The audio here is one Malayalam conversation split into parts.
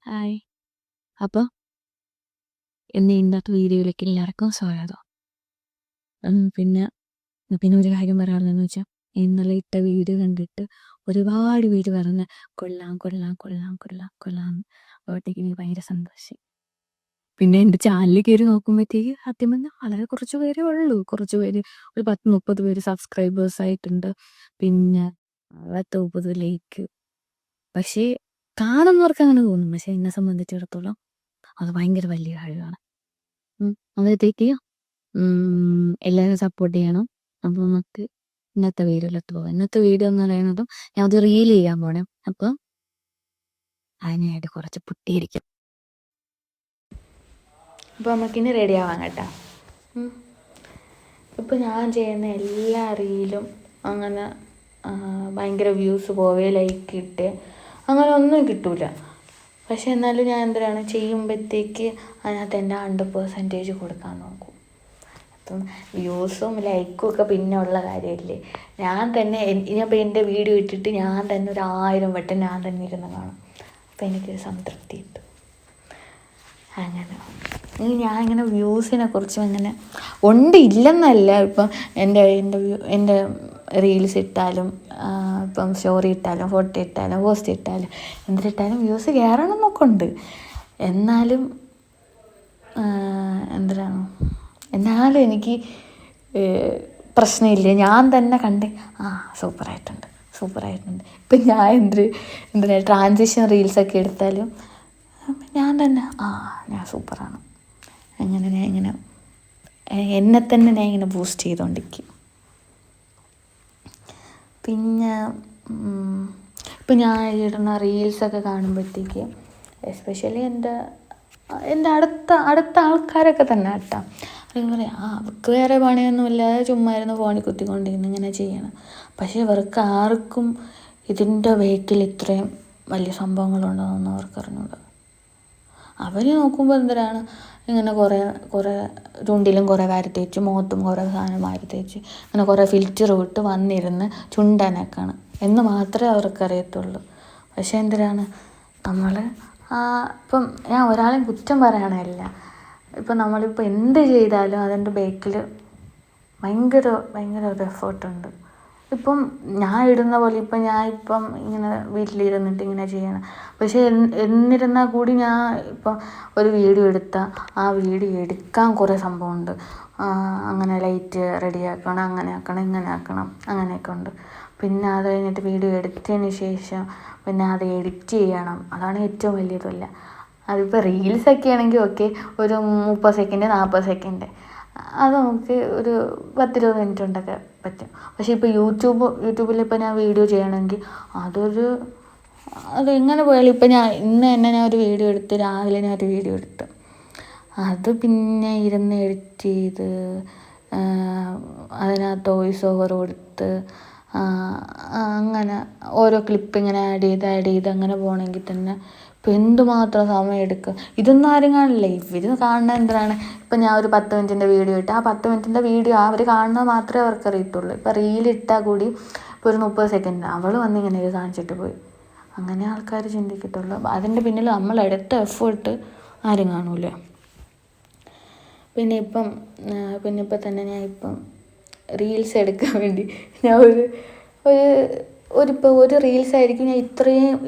ഹായ്. അപ്പോൾ ഇന്ന് ഇന്നത്തെ വീഡിയോയിലേക്ക് എല്ലാവർക്കും സ്വാഗതം. പിന്നെ പിന്നെ ഒരു കാര്യം പറയാനുള്ളതെന്ന് വെച്ചാൽ ഇന്നലെ ഇട്ട വീഡിയോ കണ്ടിട്ട് ഒരുപാട് പേര് പറഞ്ഞ് കൊള്ളാം കൊള്ളാം കൊള്ളാം കൊള്ളാം കൊള്ളാം. അപ്പോഴത്തേക്ക് എനിക്ക് ഭയങ്കര സന്തോഷം. പിന്നെ എൻ്റെ ചാനലിൽ കയറി നോക്കുമ്പോഴത്തേക്ക് സത്യം പറഞ്ഞാൽ വളരെ കുറച്ച് പേരേ ഉള്ളൂ. കുറച്ച് പേര് ഒരു 10-30 പേര് സബ്സ്ക്രൈബേഴ്സ് ആയിട്ടുണ്ട്. പിന്നെ 10-30 ലൈക്ക്. പക്ഷേ കാണുന്നവർക്ക് അങ്ങനെ തോന്നും. പക്ഷേ എന്നെ സംബന്ധിച്ചിടത്തോളം അത് ഭയങ്കര വലിയ കാര്യമാണ്. അപ്പോഴത്തേക്ക് എല്ലാവരും സപ്പോർട്ട് ചെയ്യണം. അപ്പോൾ നമുക്ക് ഇന്നത്തെ വീഡിയോയിലെത്തി പോകാം. ഇന്നത്തെ വീഡിയോ എന്ന് പറയുന്നതും ഞാൻ അത് റീൽ ചെയ്യാൻ പോണേ. അപ്പോൾ അതിനായിട്ട് കുറച്ച് പുട്ടിയിരിക്കും. അപ്പോൾ നമുക്കിനി റെഡി ആവാം കേട്ടോ. ഇപ്പോൾ ഞാൻ ചെയ്യുന്ന എല്ലാ റീലും അങ്ങനെ ഭയങ്കര വ്യൂസ് പോവേ ലൈക്ക് ഇട്ട് അങ്ങനെ ഒന്നും കിട്ടൂല. പക്ഷെ എന്നാലും ഞാൻ എന്തിനാണ് ചെയ്യുമ്പോഴത്തേക്ക് അതിനകത്ത് എൻ്റെ 100% കൊടുക്കാൻ നോക്കും. അപ്പം വ്യൂസും ലൈക്കും ഒക്കെ പിന്നെ ഉള്ള കാര്യമല്ലേ. ഞാൻ തന്നെ ഇനിയിപ്പോൾ എൻ്റെ വീഡിയോ ഇട്ടിട്ട് ഞാൻ തന്നെ 1000 വട്ടം ഞാൻ തന്നെ ഇരുന്ന് കാണും. അപ്പം എനിക്കൊരു സംതൃപ്തി കിട്ടും. അങ്ങനെ ഞാൻ ഇങ്ങനെ വ്യൂസിനെ കുറിച്ചും അങ്ങനെ ഇല്ലെന്നല്ല. ഇപ്പം എൻ്റെ റീൽസ് ഇട്ടാലും ഇപ്പം സ്റ്റോറി ഇട്ടാലും ഫോട്ടോ ഇട്ടാലും പോസ്റ്റ് ഇട്ടാലും എന്തിട്ടാലും വ്യൂസ് കയറണം എന്നൊക്കെ ഉണ്ട്. എന്നാലും എന്നാലും എനിക്ക് പ്രശ്നമില്ല. ഞാൻ തന്നെ കണ്ട് സൂപ്പറായിട്ടുണ്ട്. ഇപ്പം ഞാൻ എന്തിനാ ട്രാൻസിഷൻ റീൽസൊക്കെ എടുത്താലും ഞാൻ തന്നെ ഞാൻ സൂപ്പറാണ്. അങ്ങനെ ഞാൻ ഇങ്ങനെ എന്നെ തന്നെ ഞാൻ ഇങ്ങനെ ബൂസ്റ്റ് ചെയ്തുകൊണ്ടിരിക്കും. പിന്നെ ഇപ്പം ഞാൻ ഇടുന്ന റീൽസൊക്കെ കാണുമ്പോഴത്തേക്ക് എസ്പെഷ്യലി എൻ്റെ അടുത്ത ആൾക്കാരൊക്കെ തന്നെ കേട്ടോ. അവർ പറയാം അവർക്ക് വേറെ പണിയൊന്നുമില്ലാതെ ചുമ്മാ ഇരുന്ന് ഫോണിൽ കുത്തിക്കൊണ്ടിരുന്ന് ഇങ്ങനെ ചെയ്യണം. പക്ഷേ ഇവർക്ക് ആർക്കും ഇതിൻ്റെ ബാക്കിൽ ഇത്രയും വലിയ സംഭവങ്ങളുണ്ടെന്നൊന്നും അവർക്ക് അറിഞ്ഞൂടാ. അവർ നോക്കുമ്പോൾ എന്തിനാണ് ഇങ്ങനെ കുറേ ചുണ്ടിലും കുറേ വാരി മുഖത്തും കുറേ സാധനം വാരി അങ്ങനെ കുറേ ഫിൽറ്റർ വിട്ട് വന്നിരുന്ന് ചുണ്ടനക്കാണ് എന്ന് മാത്രമേ അവർക്കറിയത്തുള്ളൂ. പക്ഷേ എന്തിനാണ് നമ്മൾ ഇപ്പം ഞാൻ ഒരാളെയും കുറ്റം പറയണമല്ല. ഇപ്പം നമ്മളിപ്പോൾ എന്ത് ചെയ്താലും അതിൻ്റെ ബാക്കിൽ ഭയങ്കര ഒരു എഫേർട്ടുണ്ട്. ഇപ്പം ഞാൻ ഇടുന്ന പോലെ ഇപ്പം ഇങ്ങനെ വീട്ടിലിരുന്നിട്ട് ഇങ്ങനെ ചെയ്യണം. പക്ഷേ എന്നിരുന്നാൽ കൂടി ഞാൻ ഇപ്പം ഒരു വീഡിയോ എടുത്താൽ ആ വീഡിയോ എടുക്കാൻ കുറേ സംഭവമുണ്ട്. അങ്ങനെ ലൈറ്റ് റെഡിയാക്കണം, അങ്ങനെ ആക്കണം, ഇങ്ങനെ ആക്കണം, അങ്ങനെയൊക്കെ ഉണ്ട്. പിന്നെ അത് കഴിഞ്ഞിട്ട് വീഡിയോ എടുത്തതിന് ശേഷം പിന്നെ അത് എഡിറ്റ് ചെയ്യണം. അതാണ് ഏറ്റവും വലിയതല്ല. അതിപ്പോൾ റീൽസൊക്കെ ആണെങ്കിൽ ഓക്കെ, ഒരു 30 സെക്കൻഡ് 40 സെക്കൻഡ് അത് നമുക്ക് ഒരു 10-20 മിനിറ്റ് കൊണ്ടൊക്കെ പറ്റും. പക്ഷേ ഇപ്പോൾ യൂട്യൂബിൽ ഇപ്പോൾ ഞാൻ വീഡിയോ ചെയ്യണമെങ്കിൽ അത് എങ്ങനെ പോയാലും ഇപ്പം ഇന്ന് തന്നെ ഞാൻ ഒരു വീഡിയോ എടുത്ത്, രാവിലെ ഞാൻ ഒരു വീഡിയോ എടുത്ത് അത് പിന്നെ ഇരുന്ന് എഡിറ്റ് ചെയ്ത് അതിനകത്ത് വോയിസ് ഓവർ കൊടുത്ത് അങ്ങനെ ഓരോ ക്ലിപ്പ് ഇങ്ങനെ ആഡ് ചെയ്ത് അങ്ങനെ പോകണമെങ്കിൽ തന്നെ ഇപ്പം എന്തുമാത്രം സമയം എടുക്കുക. ഇതൊന്നും ആരും കാണില്ല. ഇവർ കാണുന്നത് എന്തിനാണ്? ഇപ്പം ഞാൻ ഒരു 10 മിനിറ്റിൻ്റെ വീഡിയോ ഇട്ട് ആ 10 മിനിറ്റിൻ്റെ വീഡിയോ അവർ കാണുന്നത് മാത്രമേ അവർക്ക് അറിയത്തുള്ളൂ. ഇപ്പം റീലിട്ടാൽ കൂടി ഇപ്പോൾ ഒരു 30 സെക്കൻഡ് അവൾ വന്നിങ്ങനെ കാണിച്ചിട്ട് പോയി, അങ്ങനെ ആൾക്കാർ ചിന്തിക്കത്തുള്ളൂ. അതിൻ്റെ പിന്നിൽ നമ്മളെടുത്ത എഫേർട്ട് ആരും കാണൂല. പിന്നെ ഇപ്പം തന്നെ ഞാൻ റീൽസ് എടുക്കാൻ വേണ്ടി ഞാൻ ഒരു റീൽസ് ആയിരിക്കും ഞാൻ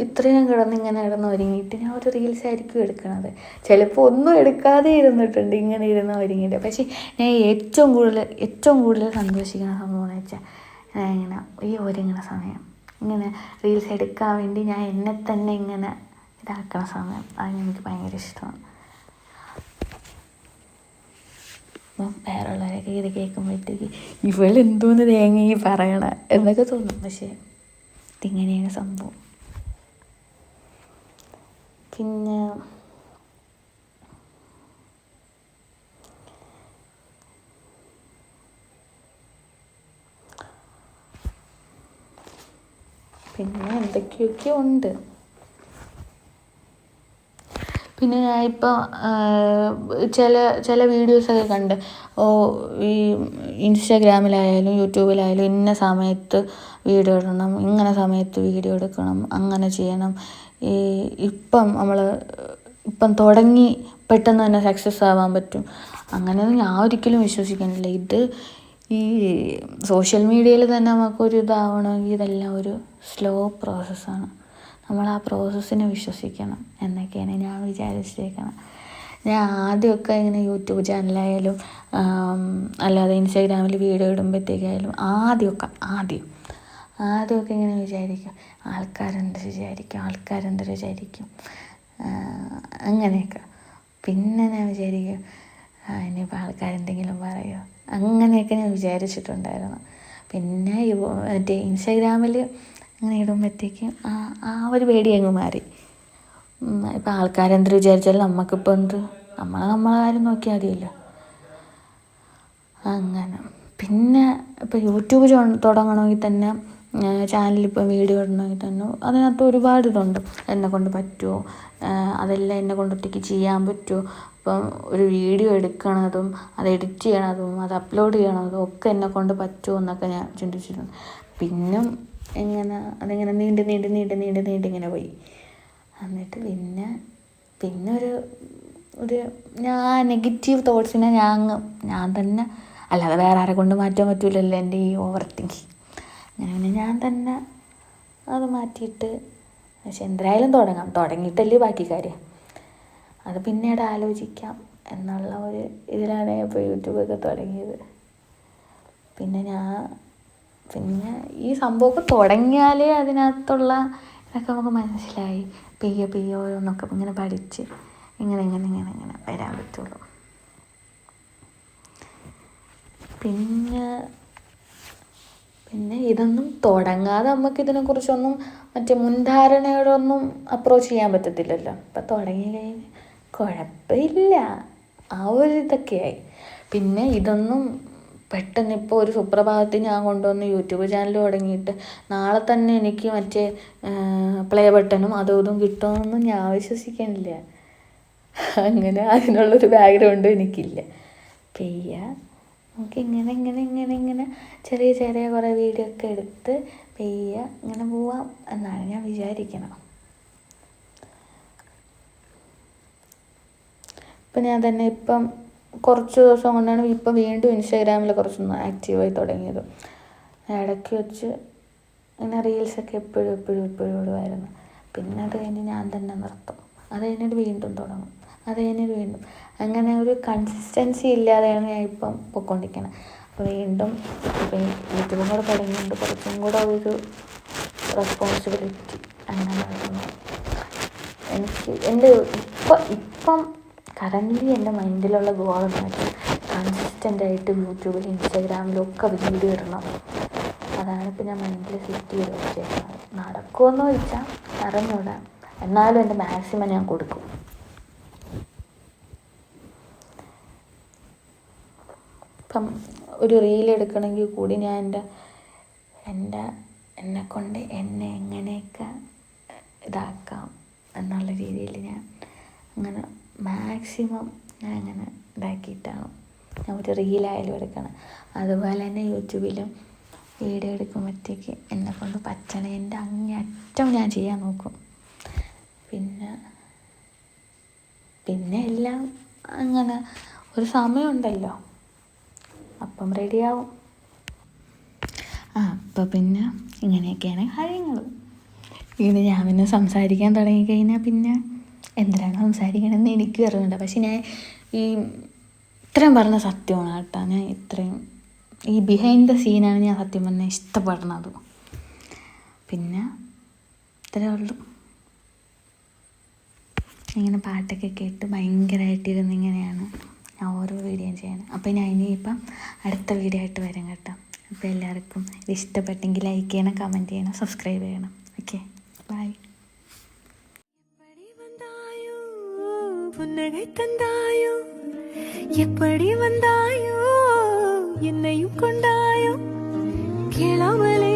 ഇത്രയും കിടന്ന് ഒരുങ്ങിയിട്ട് ഞാൻ ഒരു റീൽസ് ആയിരിക്കും എടുക്കണത്. ചിലപ്പോൾ ഒന്നും എടുക്കാതെ ഇരുന്നിട്ടുണ്ട് ഇങ്ങനെ ഇരുന്ന് ഒരുങ്ങിയിട്ട്. പക്ഷേ ഞാൻ ഏറ്റവും കൂടുതൽ സന്തോഷിക്കുന്ന സംഭവം എന്ന് വെച്ചാൽ ഞാൻ ഇങ്ങനെ ഈ ഒരുങ്ങണ സമയം, ഇങ്ങനെ റീൽസ് എടുക്കാൻ വേണ്ടി ഞാൻ എന്നെ തന്നെ ഇങ്ങനെ ഇതാക്കണ സമയം, അത് എനിക്ക് ഭയങ്കര ഇഷ്ടമാണ്. അപ്പം വേറെയുള്ളവരൊക്കെ ഇത് കേൾക്കുമ്പോഴത്തേക്ക് ഇവളെന്തോന്ന് തേങ്ങ ഈ പറയണ എന്നൊക്കെ തോന്നും. പക്ഷേ ഇതിങ്ങനെയാണ് സംഭവം. പിന്നെ എന്തൊക്കെയൊക്കെ ഉണ്ട്. പിന്നെ ഞാനിപ്പോൾ ചില വീഡിയോസൊക്കെ കണ്ട് ഈ ഇൻസ്റ്റാഗ്രാമിലായാലും യൂട്യൂബിലായാലും ഇന്ന സമയത്ത് വീഡിയോ ഇടണം, ഇങ്ങനെ സമയത്ത് വീഡിയോ എടുക്കണം, അങ്ങനെ ചെയ്യണം. ഇപ്പം നമ്മൾ ഇപ്പം തുടങ്ങി പെട്ടെന്ന് തന്നെ സക്സസ് ആവാൻ പറ്റും. അങ്ങനെയൊന്നും ഞാൻ ഒരിക്കലും വിശ്വസിക്കുന്നില്ല. ഇത് ഈ സോഷ്യൽ മീഡിയയിൽ തന്നെ നമുക്കൊരു ഇതാവണമെങ്കിൽ ഇതെല്ലാം ഒരു സ്ലോ പ്രോസസ്സാണ്. നമ്മൾ ആ പ്രോസസ്സിനെ വിശ്വസിക്കണം എന്നൊക്കെയാണ് ഞാൻ വിചാരിച്ചിരിക്കണം. ഞാൻ ആദ്യമൊക്കെ ഇങ്ങനെ യൂട്യൂബ് ചാനലായാലും അല്ലാതെ ഇൻസ്റ്റാഗ്രാമിൽ വീഡിയോ ഇടുമ്പോഴത്തേക്കായാലും ആദ്യമൊക്കെ ഇങ്ങനെ വിചാരിക്കും, ആൾക്കാരെന്ത് വിചാരിക്കും അങ്ങനെയൊക്കെ. പിന്നെ ഞാൻ വിചാരിക്കും ഇനിയിപ്പോൾ ആൾക്കാരെന്തെങ്കിലും പറയുമോ, അങ്ങനെയൊക്കെ ഞാൻ വിചാരിച്ചിട്ടുണ്ടായിരുന്നു. പിന്നെ മറ്റേ ഇൻസ്റ്റാഗ്രാമിൽ അങ്ങനെ ഇടുമ്പോഴത്തേക്കും ആ ഒരു പേടി അങ്ങ് മാറി. ഇപ്പം ആൾക്കാരെന്ത് വിചാരിച്ചാലും നമുക്കിപ്പോൾ നമ്മളെ കാര്യം നോക്കിയാൽ മതിയല്ലോ. അങ്ങനെ പിന്നെ ഇപ്പോൾ യൂട്യൂബ് തുടങ്ങണമെങ്കിൽ തന്നെ ചാനലിപ്പോൾ വീഡിയോ ഇടണമെങ്കിൽ തന്നെ അതിനകത്ത് ഒരുപാട് ഇതുണ്ട്. എന്നെക്കൊണ്ട് പറ്റുമോ, അതെല്ലാം എന്നെക്കൊണ്ട് ഒറ്റയ്ക്ക് ചെയ്യാൻ പറ്റുമോ. ഇപ്പം ഒരു വീഡിയോ എടുക്കണതും അത് എഡിറ്റ് ചെയ്യണതും അത് അപ്ലോഡ് ചെയ്യണതും ഒക്കെ എന്നെക്കൊണ്ട് പറ്റുമോ എന്നൊക്കെ ഞാൻ ചിന്തിച്ചിട്ടുണ്ട്. പിന്നെ അതിങ്ങനെ നീണ്ട് ഇങ്ങനെ പോയി. എന്നിട്ട് പിന്നെ ഒരു ഞാൻ നെഗറ്റീവ് തോട്ട്സിനെ ഞാൻ തന്നെ, അല്ലാതെ വേറെ ആരെ കൊണ്ട് മാറ്റാൻ പറ്റില്ലല്ലോ എൻ്റെ ഈ ഓവർ തിങ്കിങ്. അങ്ങനെ ഞാൻ തന്നെ അത് മാറ്റിയിട്ട്, പക്ഷെ എന്തായാലും തുടങ്ങിയിട്ടല്ലേ ബാക്കി കാര്യം, അത് പിന്നീട് ആലോചിക്കാം എന്നുള്ള ഒരു ഇതിലാണ് ഇപ്പോൾ യൂട്യൂബൊക്കെ തുടങ്ങിയത്. പിന്നെ ഈ സംഭവമൊക്കെ തുടങ്ങിയാലേ അതിനകത്തുള്ള ഇതൊക്കെ നമുക്ക് മനസ്സിലായി പെയ്യെ ഓരോന്നൊക്കെ ഇങ്ങനെ പഠിച്ച് ഇങ്ങനെ വരാൻ പറ്റുള്ളൂ. പിന്നെ ഇതൊന്നും തുടങ്ങാതെ നമുക്ക് ഇതിനെക്കുറിച്ചൊന്നും മറ്റേ മുൻധാരണയോടൊന്നും അപ്രോച്ച് ചെയ്യാൻ പറ്റത്തില്ലല്ലോ. അപ്പം തുടങ്ങി കഴിഞ്ഞ് കുഴപ്പമില്ല, ആ ഒരു ഇതൊക്കെയായി. പിന്നെ ഇതൊന്നും പെട്ടെന്ന് ഇപ്പോൾ ഒരു സുപ്രഭാതത്തിൽ ഞാൻ കൊണ്ടുവന്ന് യൂട്യൂബ് ചാനൽ തുടങ്ങിയിട്ട് നാളെ തന്നെ എനിക്ക് മറ്റേ പ്ലേ ബട്ടണും ഇതും കിട്ടുമെന്നൊന്നും ഞാൻ വിശ്വസിക്കുന്നില്ല. അങ്ങനെ അതിനുള്ളൊരു ബാക്ക്ഗ്രൗണ്ടും എനിക്കില്ല. നമുക്ക് ഇങ്ങനെ ചെറിയ കുറേ വീഡിയോ ഒക്കെ എടുത്ത് ഇങ്ങനെ പോവാം എന്നാണ് ഞാൻ വിചാരിക്കണം. ഇപ്പം ഞാൻ തന്നെ ഇപ്പം കുറച്ച് ദിവസം കൊണ്ടാണ് ഇപ്പം വീണ്ടും ഇൻസ്റ്റാഗ്രാമിൽ കുറച്ചൊന്ന് ആക്റ്റീവായി തുടങ്ങിയത്. ഇടയ്ക്ക് വെച്ച് ഇങ്ങനെ റീൽസൊക്കെ എപ്പോഴും ഇടുമായിരുന്നു. പിന്നെ അത് കഴിഞ്ഞ് ഞാൻ തന്നെ നിർത്തും, അത് കഴിഞ്ഞിട്ട് വീണ്ടും തുടങ്ങും, അത് കഴിഞ്ഞിട്ട് വീണ്ടും. അങ്ങനെ ഒരു കൺസിസ്റ്റൻസി ഇല്ലാതെയാണ് ഞാൻ ഇപ്പം പൊയ്ക്കൊണ്ടിരിക്കുന്നത്. അപ്പോൾ വീണ്ടും ഇപ്പം യൂട്യൂബും കൂടെ തുടങ്ങിയിട്ട് കുറച്ചും കൂടെ ഒരു റെസ്പോൺസിബിലിറ്റി അങ്ങനെ വരുന്നു എനിക്ക്. ഇപ്പം കറൻ്റ്ലി എൻ്റെ മൈൻഡിലുള്ള ഗോളെന്ന് വെച്ചാൽ കൺസിസ്റ്റൻ്റായിട്ട് യൂട്യൂബിലും ഇൻസ്റ്റാഗ്രാമിലും ഒക്കെ വീഡിയോ ഇടണം. അതാണ് ഇപ്പം ഞാൻ മൈൻഡിൽ സെറ്റ് ചെയ്ത് വെച്ചേക്കുന്നത്. നടക്കുമെന്ന് ചോദിച്ചാൽ അറിഞ്ഞൂടാ, എന്നാലും എൻ്റെ മാക്സിമം ഞാൻ കൊടുക്കും. ഇപ്പം ഒരു റീൽ എടുക്കണമെങ്കിൽ കൂടി ഞാൻ എന്നെക്കൊണ്ട് എന്നെ എങ്ങനെയൊക്കെ ഇതാക്കാം എന്നുള്ള രീതിയിൽ ഞാൻ അങ്ങനെ മാക്സിമം ഞാൻ അങ്ങനെ ഇതാക്കിയിട്ടാണ് ഞാൻ ഒരു റീലായാലും എടുക്കണം. അതുപോലെ തന്നെ യൂട്യൂബിലും വീഡിയോ എടുക്കുമ്പോഴത്തേക്ക് എന്നെക്കൊണ്ട് പറ്റണേൻ്റെ അങ്ങേയറ്റം ഞാൻ ചെയ്യാൻ നോക്കും. പിന്നെ എല്ലാം അങ്ങനെ ഒരു സമയമുണ്ടല്ലോ, അപ്പം റെഡിയാവും. അപ്പം പിന്നെ ഇങ്ങനെയൊക്കെയാണ് കാര്യങ്ങൾ. ഇങ്ങനെ ഞാൻ പിന്നെ സംസാരിക്കാൻ തുടങ്ങിക്കഴിഞ്ഞാൽ പിന്നെ എന്തിനാണ് സംസാരിക്കണമെന്ന് എനിക്ക് അറിയണ്ട. പക്ഷെ ഞാൻ ഇത്രയും പറഞ്ഞ സത്യമാണ് കേട്ടോ. ഞാൻ ഇത്രയും ഈ ബിഹൈൻഡ് ദ സീനാണ് ഞാൻ സത്യം പറഞ്ഞാൽ ഇഷ്ടപ്പെടുന്നത്. പിന്നെ ഇത്രയേ ഉള്ളൂ. ഇങ്ങനെ പാട്ടൊക്കെ കേട്ട് ഭയങ്കരമായിട്ടിരുന്ന് ഇങ്ങനെയാണ് ഞാൻ ഓരോ വീഡിയോയും ചെയ്യണം. അപ്പോൾ ഞാൻ ഇനിയിപ്പം അടുത്ത വീഡിയോ ആയിട്ട് വരാം കേട്ടോ. അപ്പോൾ എല്ലാവർക്കും ഇത് ഇഷ്ടപ്പെട്ടെങ്കിൽ ലൈക്ക് ചെയ്യണം, കമൻറ്റ് ചെയ്യണം, സബ്സ്ക്രൈബ് ചെയ്യണം. Okay, bye. புன்னகை தந்தாயோ, எப்படி வந்தாயோ, என்னையும் கொண்டாயோ, கேளாமலே